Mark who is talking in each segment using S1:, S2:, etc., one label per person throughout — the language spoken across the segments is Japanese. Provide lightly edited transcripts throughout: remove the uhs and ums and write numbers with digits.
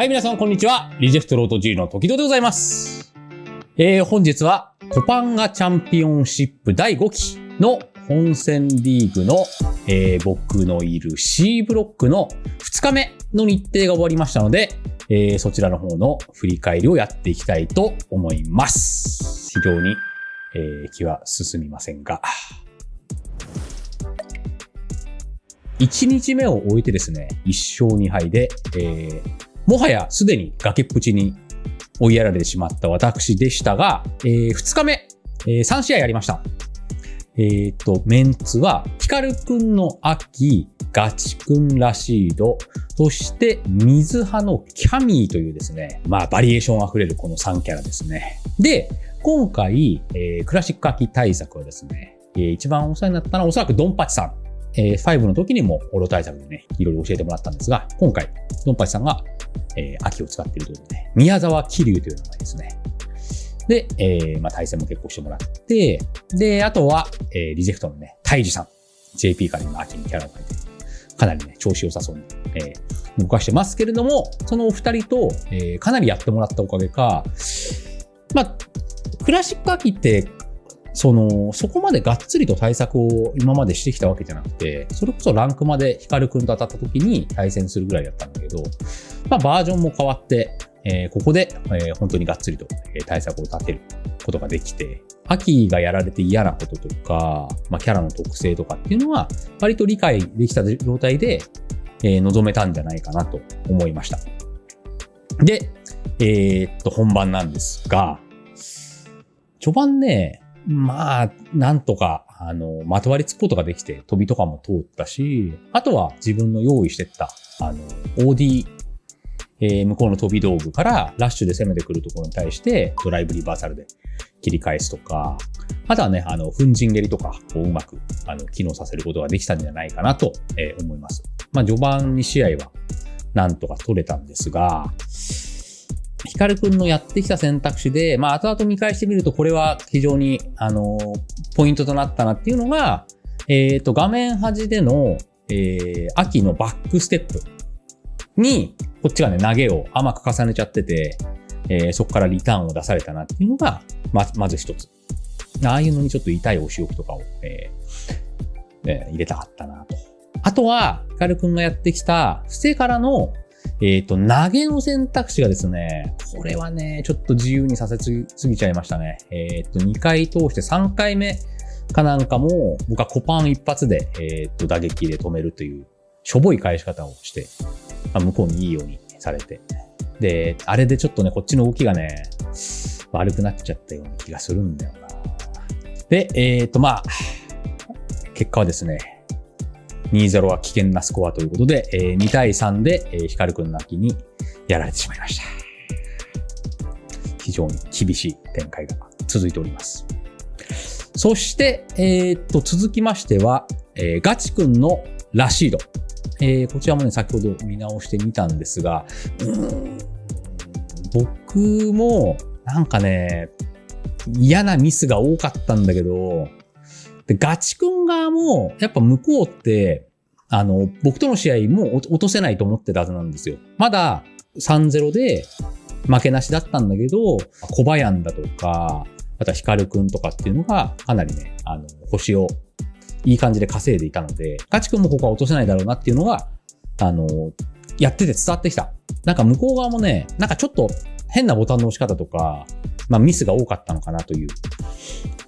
S1: はい、皆さんこんにちは。リジェクトロート G の時戸でございます。本日はトパンガチャンピオンシップ第5期の本戦リーグの、僕のいる C ブロックの2日目の日程が終わりましたので、そちらの方の振り返りをやっていきたいと思います。非常に、気は進みませんが。1日目を終えてですね、1勝2敗で、もはやすでに崖っぷちに追いやられてしまった私でしたが、2日目、3試合ありました。メンツは、ヒカルくんの秋、ガチくんラシード、そして水派のキャミーというですね、バリエーションあふれるこの3キャラですね。で、今回、クラシック秋対策はですね、一番お世話になったのはおそらくドンパチさん。5の時にもオロ対策でね、いろいろ教えてもらったんですが、今回、ドンパチさんが、秋を使っているということで、宮沢桐生という名前ですね。で、対戦も結構してもらって、で、あとは、リジェクトのね、タイジさん。JP から今秋にキャラを書いて、かなりね、調子良さそうに、動かしてますけれども、そのお二人と、かなりやってもらったおかげか、クラシック秋って、そこまでがっつりと対策を今までしてきたわけじゃなくて、それこそランクまでヒカルくんと当たった時に対戦するぐらいだったんだけど、バージョンも変わって、ここで、本当にがっつりと対策を立てることができて、秋がやられて嫌なこととか、キャラの特性とかっていうのは割と理解できた状態で、臨めたんじゃないかなと思いました。で、本番なんですが、序盤ね、なんとか、まとわりつくことができて、飛びとかも通ったし、あとは自分の用意してった、OD、向こうの飛び道具からラッシュで攻めてくるところに対して、ドライブリバーサルで切り返すとか、あとはね、粉塵蹴りとかをうまく、機能させることができたんじゃないかなと、思います。序盤2試合は、なんとか取れたんですが、ヒカルくんのやってきた選択肢で、後々見返してみるとこれは非常に、ポイントとなったなっていうのが、画面端での、秋のバックステップに、こっちがね、投げを甘く重ねちゃってて、そこからリターンを出されたなっていうのが、まず一つ。ああいうのにちょっと痛いお仕置きとかを、入れたかったなと。あとは、ヒカルくんがやってきた、伏せからの、投げの選択肢がですね、これはね、ちょっと自由にさせすぎちゃいましたね。2回通して3回目かなんかも、僕はコパン一発で、打撃で止めるという、しょぼい返し方をして、向こうにいいようにされて。で、あれでちょっとね、こっちの動きがね、悪くなっちゃったような気がするんだよな。で、結果はですね、2-0 は危険なスコアということで、2対3で、ヒカルくんの秋にやられてしまいました。非常に厳しい展開が続いております。そして、続きましては、ガチくんのラシード。こちらもね、先ほど見直してみたんですが、僕もなんかね、嫌なミスが多かったんだけど、でガチくん側も、やっぱ向こうって、僕との試合も落とせないと思ってたはずなんですよ。まだ 3-0 で負けなしだったんだけど、小林だとか、あとはヒカルくんとかっていうのが、かなりね、星をいい感じで稼いでいたので、ガチくんもここは落とせないだろうなっていうのが、やってて伝わってきた。なんか向こう側もね、なんかちょっと変なボタンの押し方とか、ミスが多かったのかなという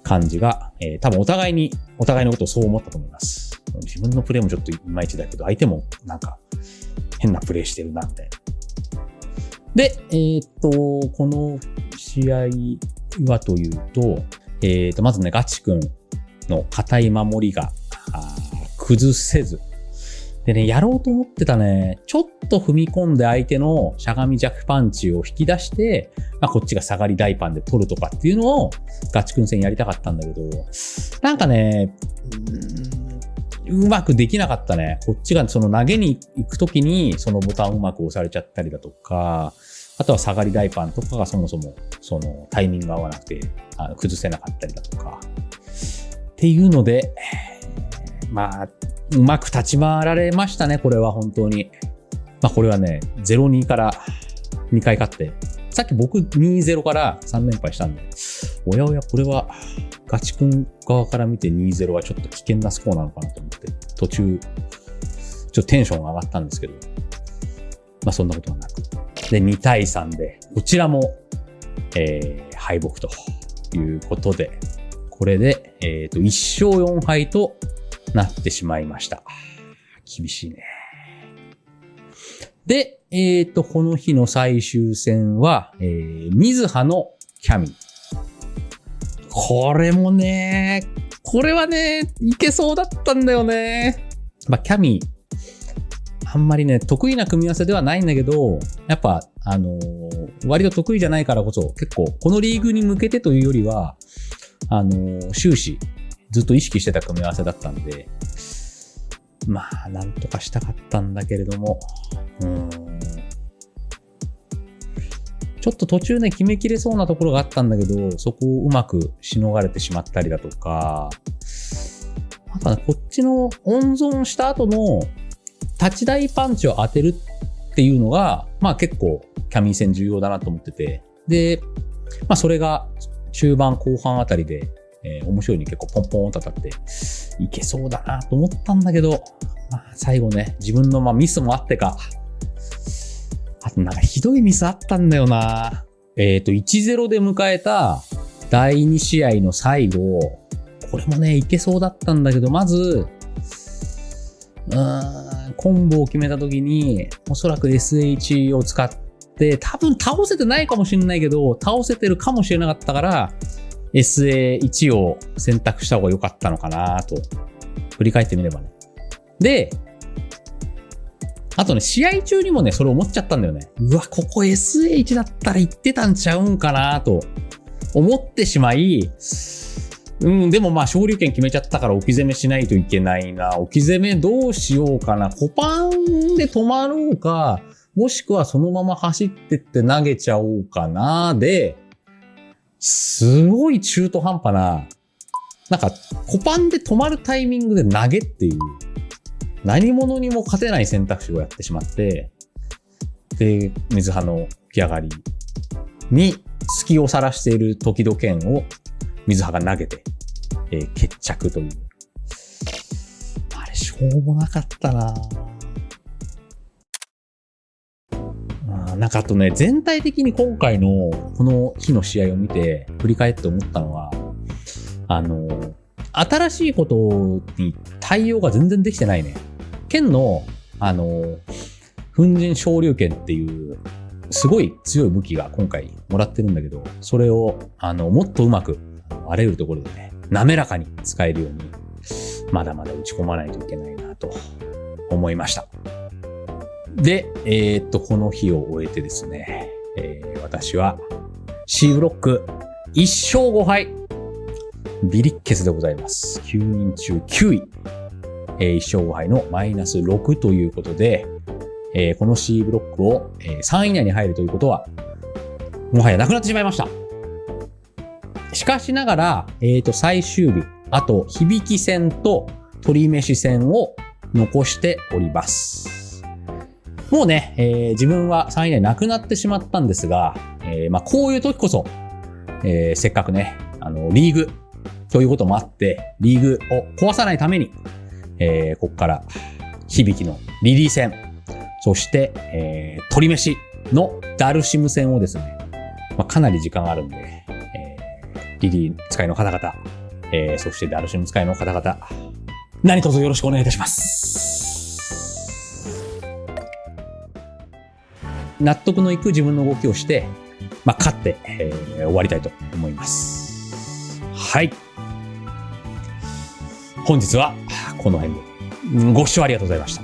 S1: 感じが、多分お互いのことをそう思ったと思います。自分のプレーもちょっといまいちだけど、相手もなんか変なプレーしてるな、みたいな。で、この試合はというと、まずね、ガチくんの堅い守りが崩せず。でね、やろうと思ってたね、ちょっと踏み込んで相手のしゃがみ弱パンチを引き出して、こっちが下がり大パンで取るとかっていうのをガチくん戦やりたかったんだけど、なんかね、うまくできなかったね。こっちがその投げに行くときにそのボタンをうまく押されちゃったりだとか、あとは下がり大パンとかがそもそもそのタイミングが合わなくて崩せなかったりだとかっていうので、うまく立ち回られましたね、これは本当に。これはね、0-2から2回勝って、さっき僕 2-0 から3連敗したんで、おやおや、これはガチ君側から見て 2-0 はちょっと危険なスコアなのかなと思って、途中、ちょっとテンションが上がったんですけど、まあそんなことはなく。で、2対3で、こちらも、敗北ということで、これで、1勝4敗となってしまいました。厳しいね。で、この日の最終戦は、水葉のキャミ。これはね、いけそうだったんだよね。まあ、キャミ、あんまりね、得意な組み合わせではないんだけど、やっぱ、割と得意じゃないからこそ、結構、このリーグに向けてというよりは、終始、ずっと意識してた組み合わせだったんで、まあ、なんとかしたかったんだけれども、ちょっと途中ね、決めきれそうなところがあったんだけど、そこをうまくしのがれてしまったりだとか、あとはね、こっちの温存した後の立ち台パンチを当てるっていうのが、まあ結構キャミー戦重要だなと思ってて、で、まあそれが中盤後半あたりで、面白いに結構ポンポンと当たっていけそうだなと思ったんだけど、まあ、最後ね、自分のミスもあってか、あとなんかひどいミスあったんだよな。1-0 で迎えた第2試合の最後、これもね、いけそうだったんだけど、まず、コンボを決めた時に、おそらく SH を使って、多分倒せてないかもしれないけど、倒せてるかもしれなかったから、SA1 を選択した方が良かったのかなと、振り返ってみればね。で、あとね、試合中にもね、それ思っちゃったんだよね。うわ、ここ SH だったら行ってたんちゃうんかなと思ってしまい、でもまあ昇竜拳決めちゃったから置き攻めしないといけないな。置き攻めどうしようかな。コパンで止まろうか、もしくはそのまま走ってって投げちゃおうかな。で、すごい中途半端な、なんかコパンで止まるタイミングで投げっていう、何者にも勝てない選択肢をやってしまって、で、水葉の来上がりに隙を晒している時々剣を水葉が投げて、決着という。あれ、しょうもなかったな。なんかあとね、全体的に今回のこの日の試合を見て振り返って思ったのは、新しいことに対応が全然できてないね。剣の、粉塵昇竜拳っていう、すごい強い武器が今回もらってるんだけど、それを、もっとうまく、あらゆるところでね、滑らかに使えるように、まだまだ打ち込まないといけないなと思いました。で、この日を終えてですね、私は C ブロック1勝5敗。ビリッケスでございます。9人中9位。1勝5敗のマイナス6ということで、この C ブロックを3位以内に入るということは、もはやなくなってしまいました。しかしながら、最終日、あと、響戦と鳥飯戦を残しております。もうね、自分は3位以内なくなってしまったんですが、こういう時こそ、せっかくね、リーグということもあって、リーグを壊さないために、ここから響のリリー戦、そして、鳥飯のダルシム戦をですね、かなり時間あるんで、リリー使いの方々、そしてダルシム使いの方々、何卒よろしくお願いいたします。納得のいく自分の動きをして、勝って、終わりたいと思います。はい。本日はこの辺でご視聴ありがとうございました。